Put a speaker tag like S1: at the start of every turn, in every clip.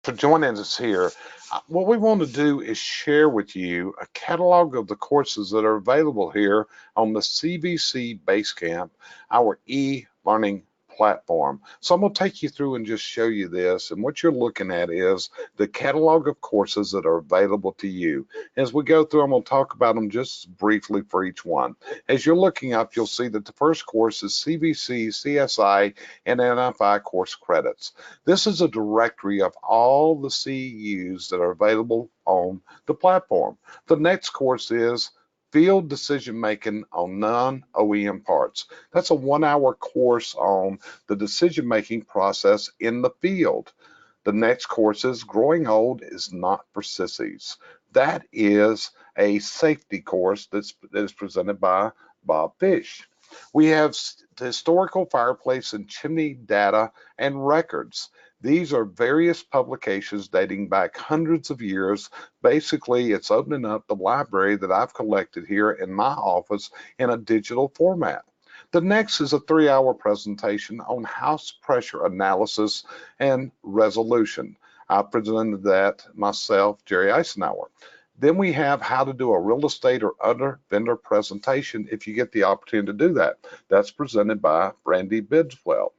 S1: For joining us here. What we want to do is share with you a catalog of the courses that are available here on the CVC Basecamp, our e-learning platform. So I'm going to take you through and just show you this. And what you're looking at is the catalog of courses that are available to you. As we go through, I'm going to talk about them just briefly for each one. As you're looking up, you'll see that the first course is CVC, CSI, and NFI course credits. This is a directory of all the CEUs that are available on the platform. The next course is Field Decision Making on Non-OEM Parts. That's a 1-hour course on the decision making process in the field. The next course is Growing Old is Not for Sissies. That is a safety course that is presented by Bob Fish. We have the historical fireplace and chimney data and records. These are various publications dating back hundreds of years. Basically, it's opening up the library that I've collected here in my office in a digital format. The next is a 3-hour presentation on house pressure analysis and resolution. I presented that myself, Jerry Eisenhower. Then we have how to do a real estate or other vendor presentation if you get the opportunity to do that. That's presented by Brandy Bidswell.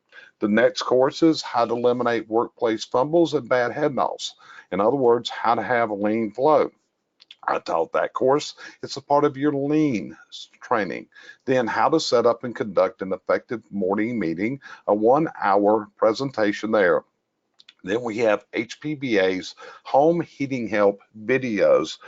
S1: The next course is how to eliminate workplace fumbles and bad head knocks. In other words, how to have a lean flow. I taught that course. It's a part of your lean training. Then how to set up and conduct an effective morning meeting, a 1-hour presentation there. Then we have HPBA's home heating help videos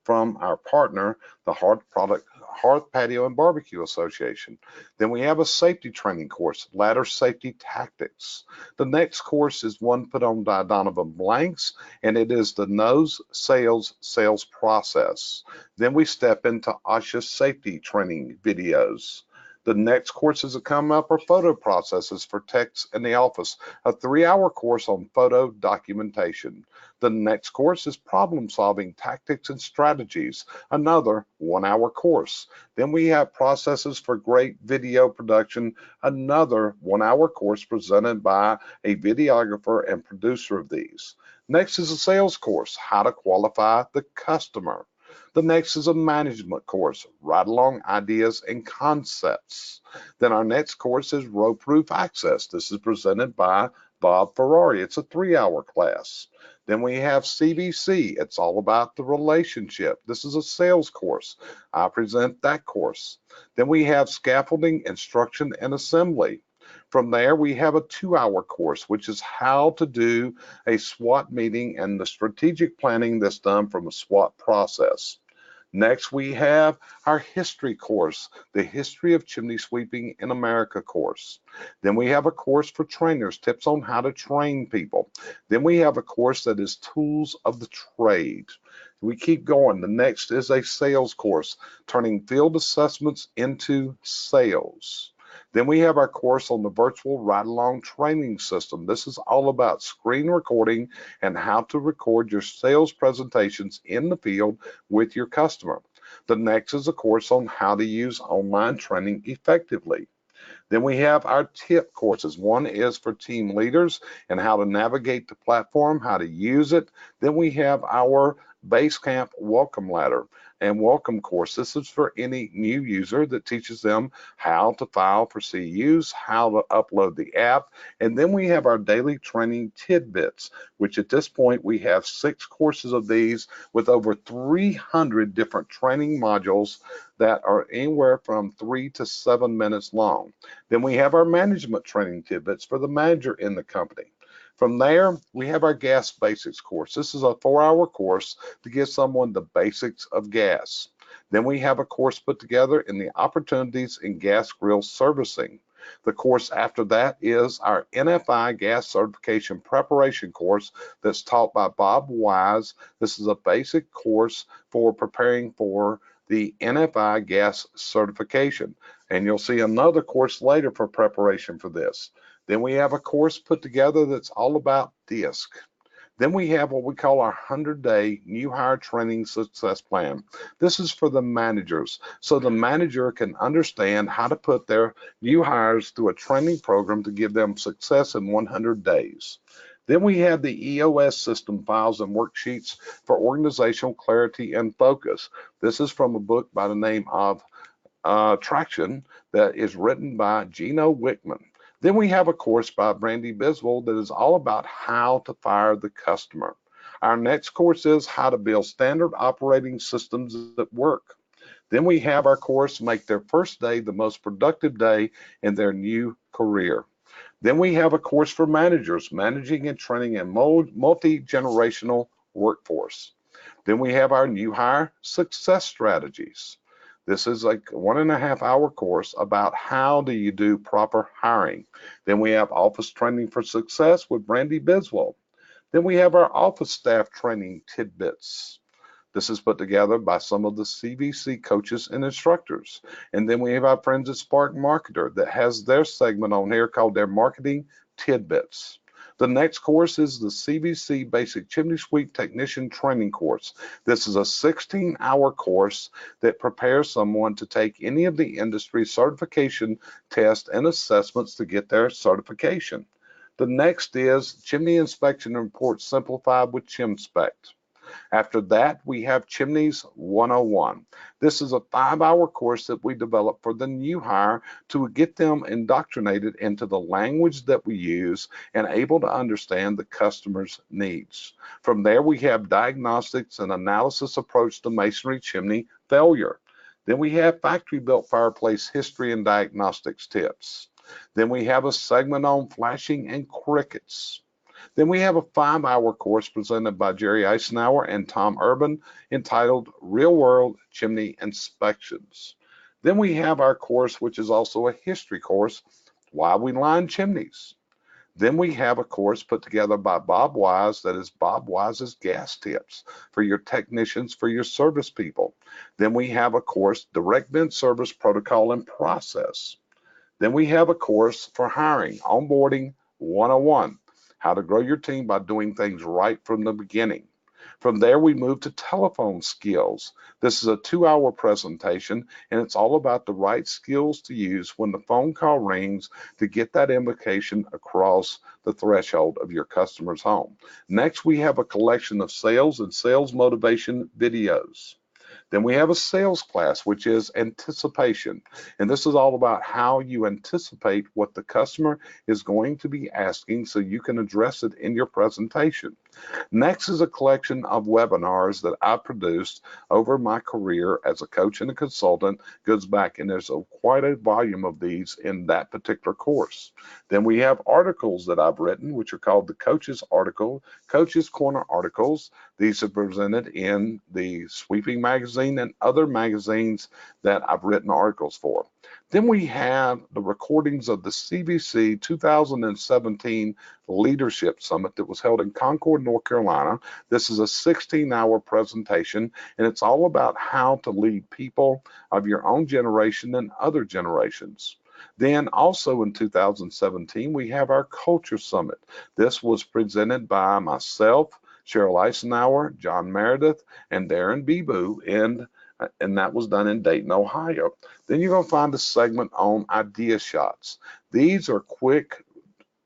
S1: from our partner, the Hearth Patio and Barbecue Association. Then we have a safety training course, ladder safety tactics. The next course is one put on by Donovan Blanks, and it is the nose sales process. Then we step into OSHA safety training videos. The next courses that come up are photo processes for techs in the office, a 3-hour course on photo documentation. The next course is problem solving tactics and strategies, another 1-hour course. Then we have processes for great video production, another 1-hour course presented by a videographer and producer of these. Next is a sales course, how to qualify the customer. The next is a management course, ride along ideas and concepts. Then our next course is rope roof access. This is presented by Bob Ferrari. It's a 3-hour class. Then we have CVC. It's all about the relationship. This is a sales course. I present that course. Then we have scaffolding, instruction, and assembly. From there, we have a 2-hour course, which is how to do a SWOT meeting and the strategic planning that's done from a SWOT process. Next, we have our history course, the History of Chimney Sweeping in America course. Then we have a course for trainers, tips on how to train people. Then we have a course that is tools of the trade. We keep going. The next is a sales course, turning field assessments into sales. Then we have our course on the virtual ride-along training system. This is all about screen recording and how to record your sales presentations in the field with your customer. The next is a course on how to use online training effectively. Then we have our tip courses. One is for team leaders and how to navigate the platform, how to use it. Then we have our Basecamp welcome ladder and welcome course. This is for any new user that teaches them how to file for CEUs, how to upload the app. And then we have our daily training tidbits, which at this point we have 6 courses of these with over 300 different training modules that are anywhere from 3 to 7 minutes long. Then we have our management training tidbits for the manager in the company. From there, we have our gas basics course. This is a 4-hour course to give someone the basics of gas. Then we have a course put together in the opportunities in gas grill servicing. The course after that is our NFI gas certification preparation course that's taught by Bob Wise. This is a basic course for preparing for the NFI gas certification. And you'll see another course later for preparation for this. Then we have a course put together that's all about DISC. Then we have what we call our 100-day new hire training success plan. This is for the managers, so the manager can understand how to put their new hires through a training program to give them success in 100 days. Then we have the EOS system files and worksheets for organizational clarity and focus. This is from a book by the name of Traction that is written by Gino Wickman. Then we have a course by Brandy Biswell that is all about how to fire the customer. Our next course is how to build standard operating systems that work. Then we have our course, Make Their First Day the Most Productive Day in Their New Career. Then we have a course for managers, managing and training a multi-generational workforce. Then we have our new hire success strategies. This is like 1.5 hour course about how do you do proper hiring. Then we have office training for success with Brandy Biswell. Then we have our office staff training tidbits. This is put together by some of the CVC coaches and instructors. And then we have our friends at Spark Marketer that has their segment on here called their marketing tidbits. The next course is the CVC Basic Chimney Sweep Technician Training Course. This is a 16-hour course that prepares someone to take any of the industry certification tests and assessments to get their certification. The next is Chimney Inspection Report Simplified with ChimSpect. After that, we have Chimneys 101. This is a 5-hour course that we developed for the new hire to get them indoctrinated into the language that we use and able to understand the customer's needs. From there, we have diagnostics and analysis approach to masonry chimney failure. Then we have factory-built fireplace history and diagnostics tips. Then we have a segment on flashing and crickets. Then we have a 5-hour course presented by Jerry Eisenhower and Tom Urban entitled Real World Chimney Inspections. Then we have our course, which is also a history course, Why We Line Chimneys. Then we have a course put together by Bob Wise that is Bob Wise's gas tips for your technicians, for your service people. Then we have a course, Direct Vent Service Protocol and Process. Then we have a course for hiring, Onboarding 101. How to grow your team by doing things right from the beginning. From there, we move to telephone skills. This is a 2-hour presentation, and it's all about the right skills to use when the phone call rings to get that invitation across the threshold of your customer's home. Next, we have a collection of sales and sales motivation videos. Then we have a sales class, which is anticipation. And this is all about how you anticipate what the customer is going to be asking so you can address it in your presentation. Next is a collection of webinars that I produced over my career as a coach and a consultant. Goes back, and there's quite a volume of these in that particular course. Then we have articles that I've written, which are called the Coaches Corner articles. These are presented in the Sweeping magazine and other magazines that I've written articles for. Then we have the recordings of the CVC 2017 Leadership Summit that was held in Concord, North Carolina. This is a 16-hour presentation, and it's all about how to lead people of your own generation and other generations. Then also in 2017, we have our Culture Summit. This was presented by myself, Cheryl Eisenhower, John Meredith, and Darren Bibu, and that was done in Dayton, Ohio. Then you're going to find a segment on idea shots. These are quick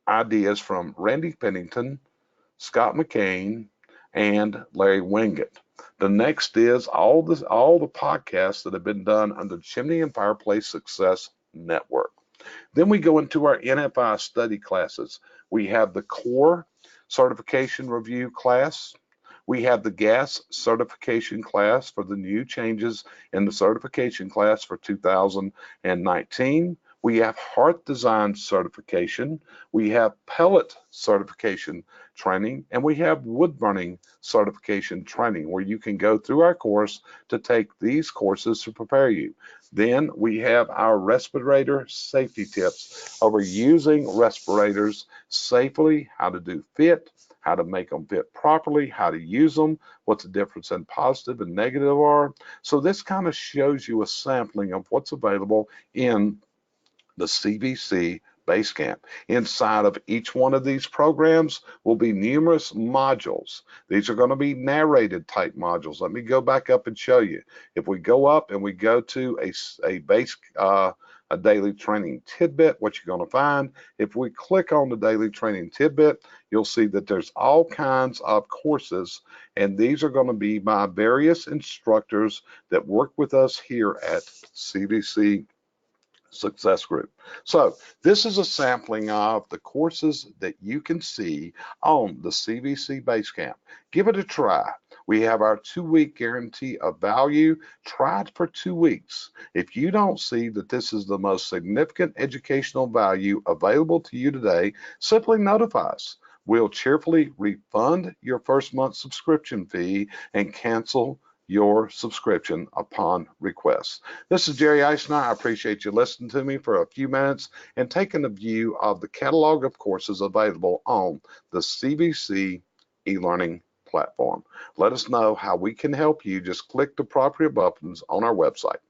S1: ideas from Randy Pennington, Scott McCain, and Larry Winget. The next is all the podcasts that have been done under the Chimney and Fireplace Success Network. Then we go into our NFI study classes. We have the core certification review class. We have the gas certification class for the new changes in the certification class for 2019. We have hearth design certification. We have pellet certification training, and we have wood burning certification training where you can go through our course to take these courses to prepare you. Then we have our respirator safety tips over using respirators safely, how to do fit, how to make them fit properly, how to use them, what the difference in positive and negative are. So this kind of shows you a sampling of what's available in the CVC Base Camp. Inside of each one of these programs will be numerous modules. These are going to be narrated type modules. Let me go back up and show you. If we go up and we go to a base a daily training tidbit, what you're going to find, if we click on the daily training tidbit, you'll see that there's all kinds of courses, and these are going to be by various instructors that work with us here at CVC Success Group. So this is a sampling of the courses that you can see on the CVC Basecamp. Give it a try. We have our 2-week guarantee of value. Try it for 2 weeks. If you don't see that this is the most significant educational value available to you today, simply notify us. We'll cheerfully refund your first month subscription fee and cancel your subscription upon request. This is Jerry Eichner. I appreciate you listening to me for a few minutes and taking a view of the catalog of courses available on the CVC e-learning platform. Let us know how we can help you. Just click the appropriate buttons on our website.